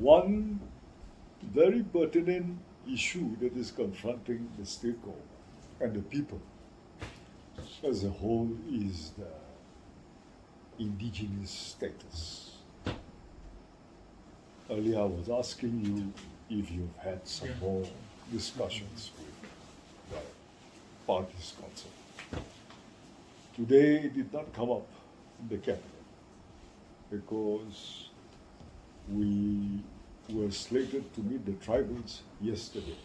One very pertinent issue that is confronting the state government and the people as a whole is the indigenous status. Earlier I was asking you if you've had some more discussions with the parties concerned. Today it did not come up in the cabinet because we were slated to meet the tribals yesterday,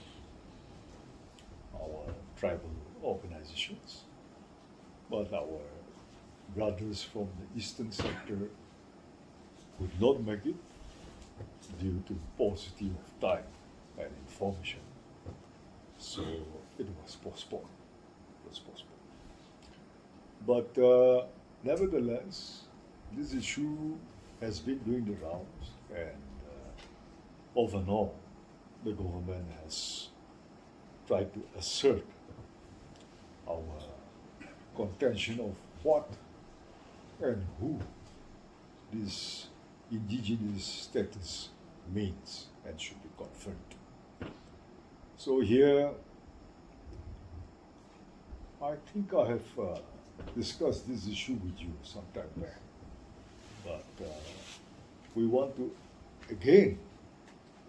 our tribal organizations, but our brothers from the eastern sector could not make it due to paucity of time and information. So it was postponed. But nevertheless, this issue has been doing the rounds, and over and all, the government has tried to assert our contention of what and who this indigenous status means and should be conferred. So here, I think I have discussed this issue with you some time back, but we want to again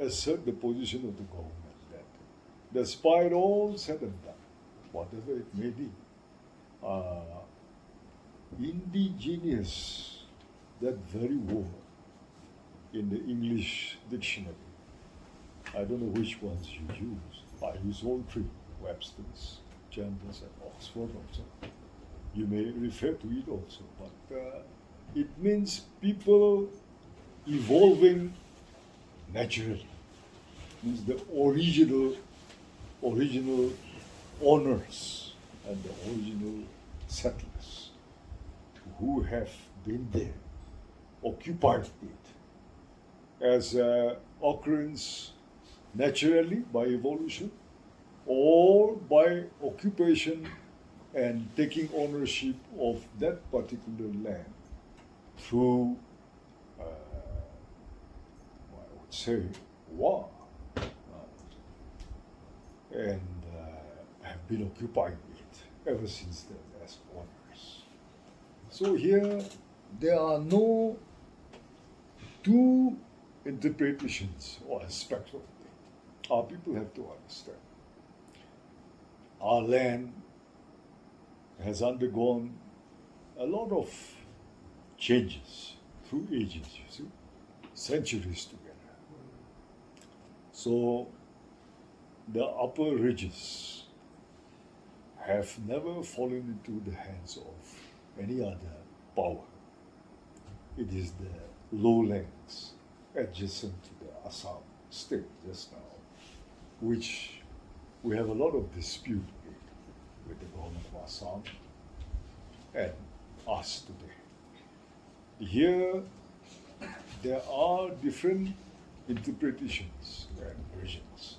assert the position of the government that despite all said and done, whatever it may be, indigenous, that very word in the English dictionary, I don't know which ones you use. I use all three, Webster's, Chambers, and Oxford also. You may refer to it also, but it means people evolving naturally. Means the original owners and the original settlers who have been there, occupied it as occurrence naturally by evolution or by occupation and taking ownership of that particular land through, I would say, war, and have been occupying it ever since then as owners. So here there are no two interpretations or aspects of it. Our people have to understand. Our land has undergone a lot of changes through ages, you see, centuries together. So the upper ridges have never fallen into the hands of any other power. It is the lowlands adjacent to the Assam state just now, which we have a lot of dispute with the government of Assam and us today. Here, there are different interpretations and versions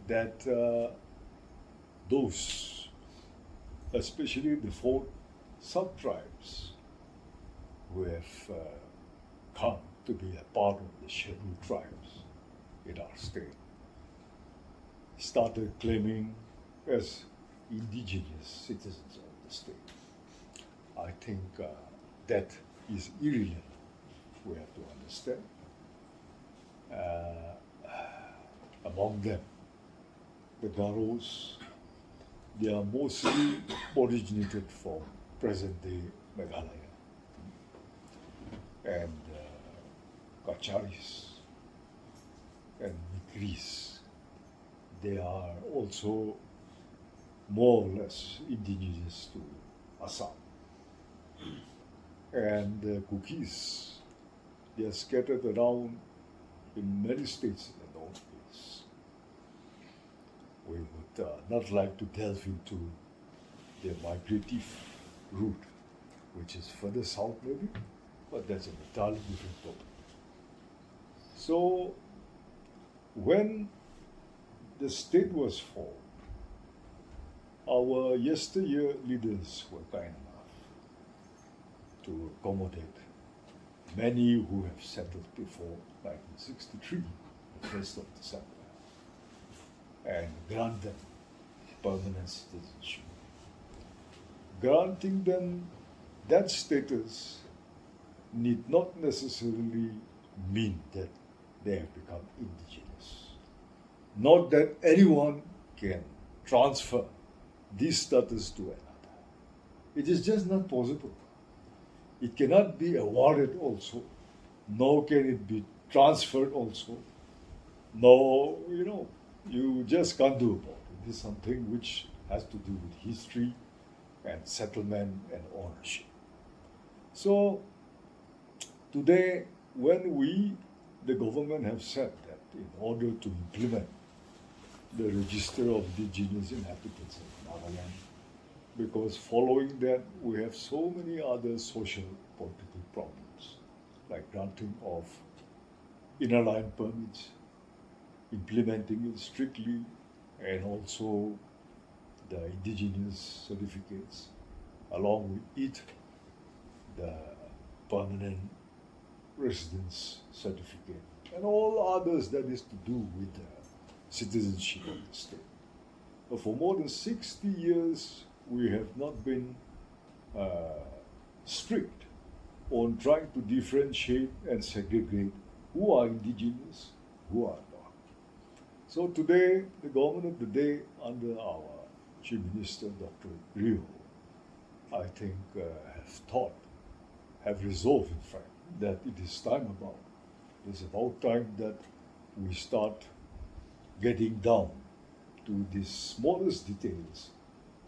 that those, especially the 4 sub-tribes who have come to be a part of the scheduled tribes in our state, started claiming as indigenous citizens of the state. I think that is irrelevant. We have to understand. Among them, the Garos, they are mostly originated from present-day Meghalaya, and Kacharis and Mikris, they are also more or less indigenous to Assam. And the Kukis, they are scattered around in many states in the northeast. We would not like to delve into their migrative route, which is further south maybe, but that's an entirely different topic. So when the state was formed, our yesteryear leaders were kind enough to accommodate many who have settled before 1963, the 1st of December, and grant them permanent citizenship. Granting them that status need not necessarily mean that they have become indigenous. Not that anyone can transfer this status to another. It is just not possible. It cannot be awarded also, nor can it be transferred also. No, you just can't do about it. It is something which has to do with history and settlement and ownership. So today, when we, the government, have said that in order to implement the register of indigenous inhabitants of Nagaland, because following that we have so many other social political problems, like granting of inner line permits, implementing it strictly, and also the indigenous certificates, along with it, the permanent residence certificate, and all others that is to do with the citizenship of the state. But for more than 60 years, we have not been strict on trying to differentiate and segregate who are indigenous, who are not. So today, the government of the day, under our Chief Minister, Dr. Rio, I think have resolved, in fact, that it is it's about time that we start getting down to the smallest details,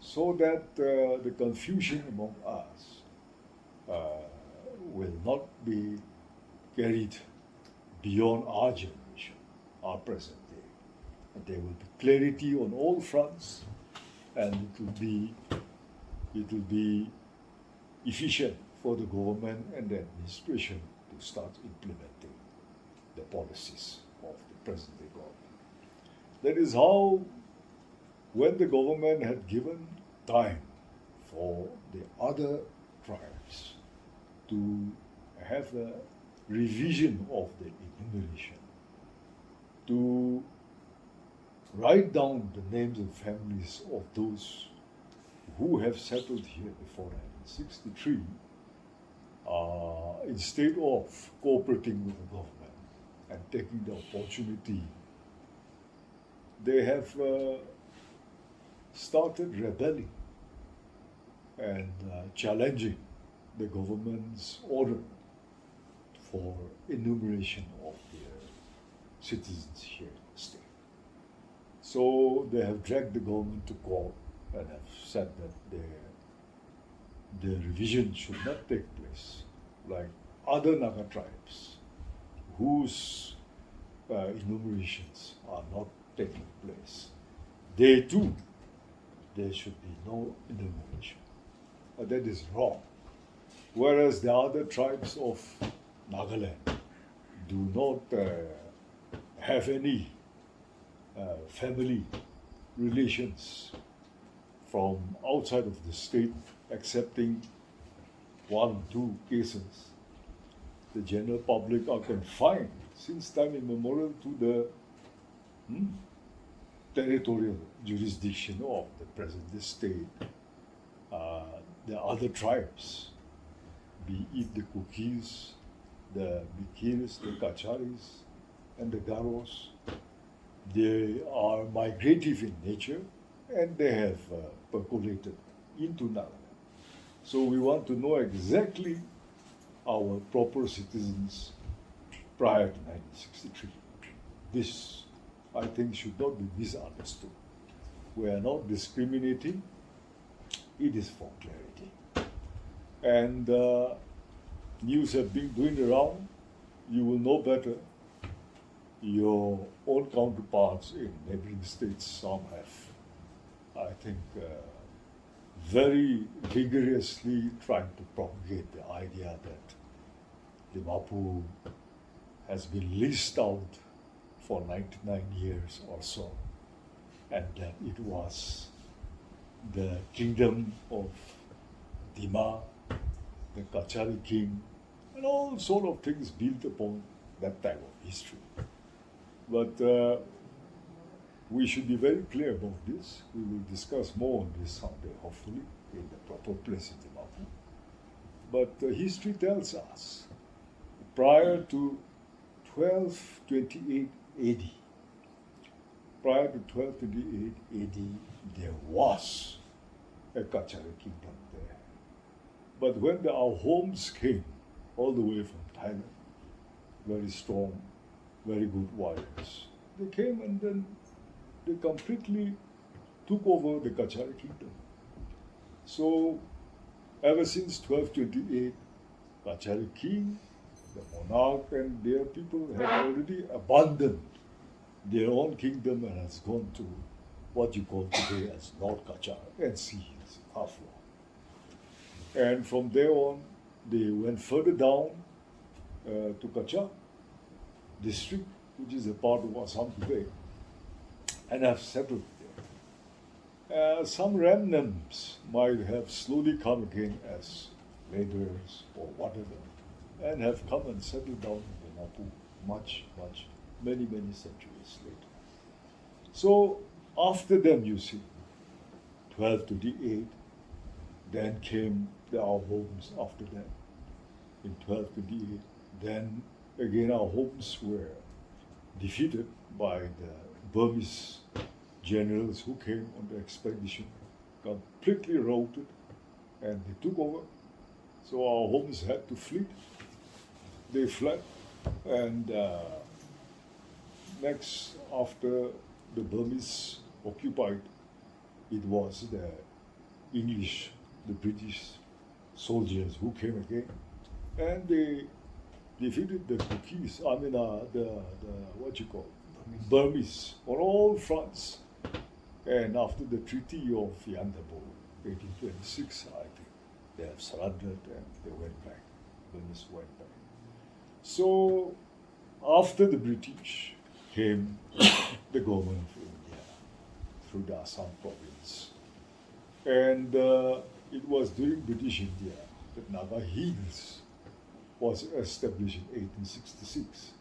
so that the confusion among us will not be carried beyond our generation, our present day. And there will be clarity on all fronts, and it will be efficient for the government and the administration to start implementing the policies of the present day government. That is how, when the government had given time for the other tribes to have a revision of the enumeration, to write down the names and families of those who have settled here before 1963, instead of cooperating with the government and taking the opportunity, they have started rebelling and challenging the government's order for enumeration of their citizens here in the state. So they have dragged the government to court and have said that the revision should not take place like other Naga tribes whose enumerations are not taking place. They too, there should be no enumeration. But that is wrong. Whereas the other tribes of Nagaland do not have any family relations from outside of the state, excepting 1 or 2 cases. The general public are confined since time immemorial to the territorial jurisdiction of the present state. The other tribes, be it the Kukis, the Bikirs, the Kacharis, and the Garos, they are migrative in nature, and they have percolated into Nagaland. So we want to know exactly our proper citizens prior to 1963. This, I think, should not be misunderstood. We are not discriminating, it is for clarity. And news have been doing around, you will know better. Your own counterparts in neighboring states, some have, I think, very vigorously trying to propagate the idea that the Mapu has been leased out for 99 years or so, and that it was the kingdom of Dima, the Kachari king, and all sort of things built upon that type of history. But we should be very clear about this. We will discuss more on this someday, hopefully, in the proper place in Zimbabwe. But history tells us, prior to 1228 AD, prior to 1228 AD, there was a Kachara kingdom there. But when our homes came, all the way from Thailand, very strong, very good warriors, they came and then they completely took over the Kachara kingdom. So, ever since 1228, Kachara king, the monarch and their people have already abandoned their own kingdom and has gone to what you call today as North Kachara and Sea Hills, Afro. And from there on, they went further down to Kachar district, which is a part of Assam today, and have settled there. Some remnants might have slowly come again as laborers or whatever, and have come and settled down in Mapu many centuries later. So after them, you see, 1228, then came our homes after that. In 1228, then again our homes were defeated by the Burmese generals who came on the expedition, completely routed, and they took over. So our homes had to flee. They fled, and next, after the Burmese occupied, it was the English, the British soldiers who came again, and they defeated the Kukis, Burmese on all fronts. And after the Treaty of Yandabo, 1826, I think, they have surrendered and they went back. Burmese went back. So, after the British came the government of India through the Assam province. And it was during British India that Naga Hills was established in 1866.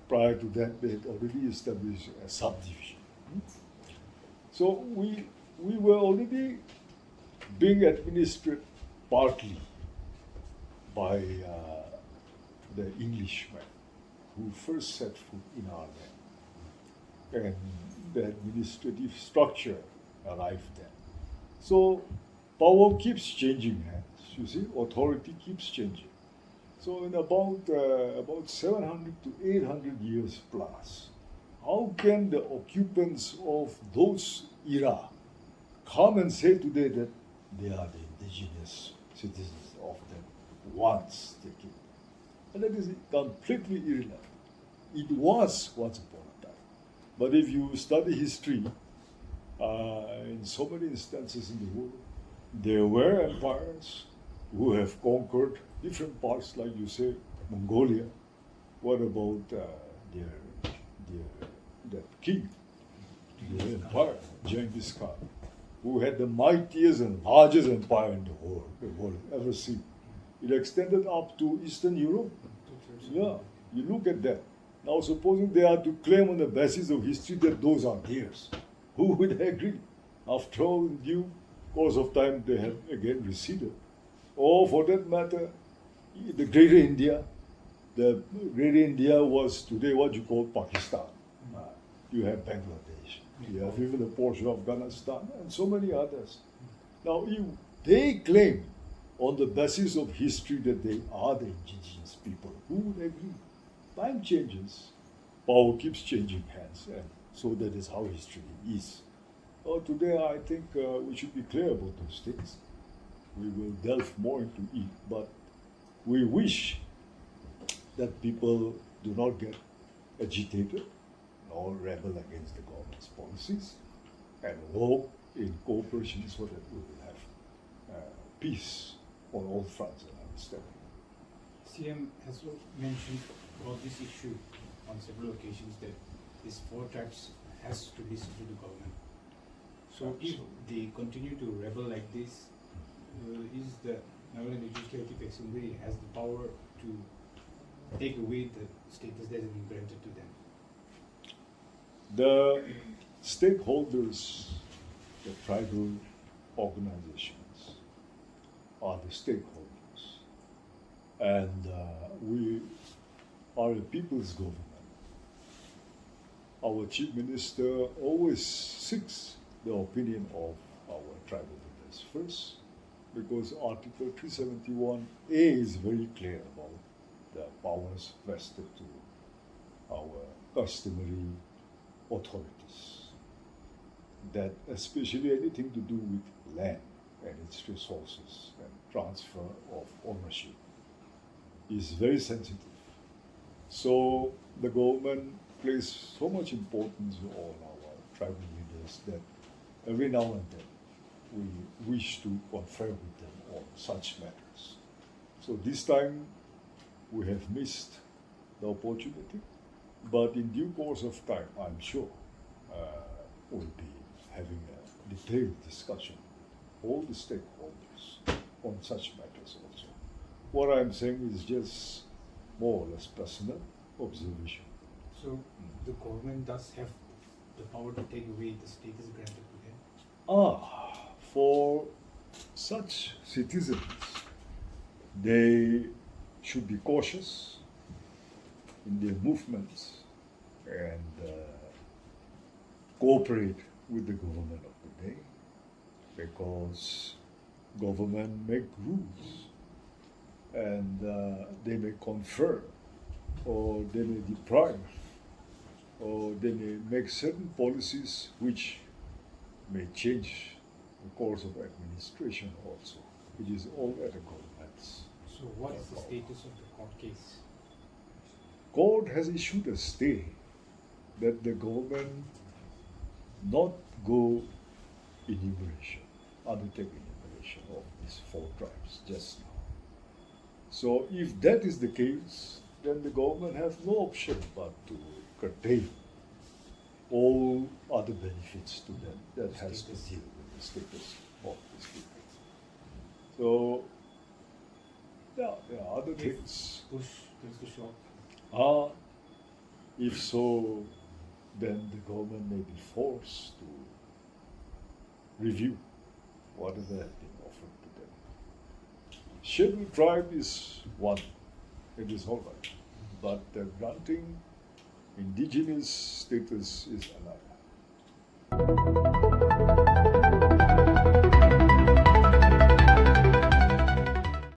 Prior to that, they had already established a subdivision. So we were already being administered partly by the Englishmen who first set foot in our land. And the administrative structure arrived then. So power keeps changing hands, you see, authority keeps changing. So in about 700 to 800 years plus, how can the occupants of those era come and say today that they are the indigenous citizens of them once they came? And that is completely irrelevant. It was once upon a time. But if you study history, in so many instances in the world, there were empires who have conquered different parts, like you say, Mongolia. What about their king, their empire, Genghis Khan, who had the mightiest and largest empire in the world ever seen. It extended up to Eastern Europe. Yeah, you look at that. Now, supposing they are to claim on the basis of history that those are theirs, who would agree? After all, in due course of time, they have again receded. Or, for that matter, the Greater India. The Greater India was today what you call Pakistan. You have Bangladesh. You have even a portion of Afghanistan and so many others. Now, if they claim on the basis of history that they are the indigenous people, who would agree? Time changes, power keeps changing hands, and so that is how history is. Today, I think we should be clear about those things. We will delve more into it, but we wish that people do not get agitated nor rebel against the government's policies, and hope in cooperation so that we will have peace on all fronts and understanding. CM has mentioned about this issue on several occasions that these four tribes has to listen to the government. So Absolutely. if they continue to rebel like this, is the Nagaland Legislative Assembly has the power to take away the status that has been granted to them. The stakeholders, the tribal organizations, are the stakeholders. And we are a people's government. Our Chief Minister always seeks the opinion of our tribal leaders first, because Article 371A is very clear about the powers vested to our customary authorities. That especially anything to do with land and its resources and transfer of ownership is very sensitive. So the government places so much importance on our tribal leaders that every now and then we wish to confer with them on such matters. So this time we have missed the opportunity, but in due course of time, I'm sure we'll be having a detailed discussion with all the stakeholders on such matters also. What I'm saying is just more or less personal observation. So the government does have the power to take away the status granted to them. For such citizens, they should be cautious in their movements and cooperate with the government of the day, because government make rules and they may confer or they may deprive or they may make certain policies which may change the course of administration also, which is all at the government's. So what is the status of the court case? Court has issued a stay that the government not go enumeration, undertake enumeration of these 4 tribes just now. So if that is the case, then the government has no option but to curtail all other benefits to them that has to deal with the status of these people. So yeah, there are other things. Push comes to shove. If so, then the government may be forced to review whatever has been offered to them. Scheduled tribe is one, it is all right, but granting indigenous status is another.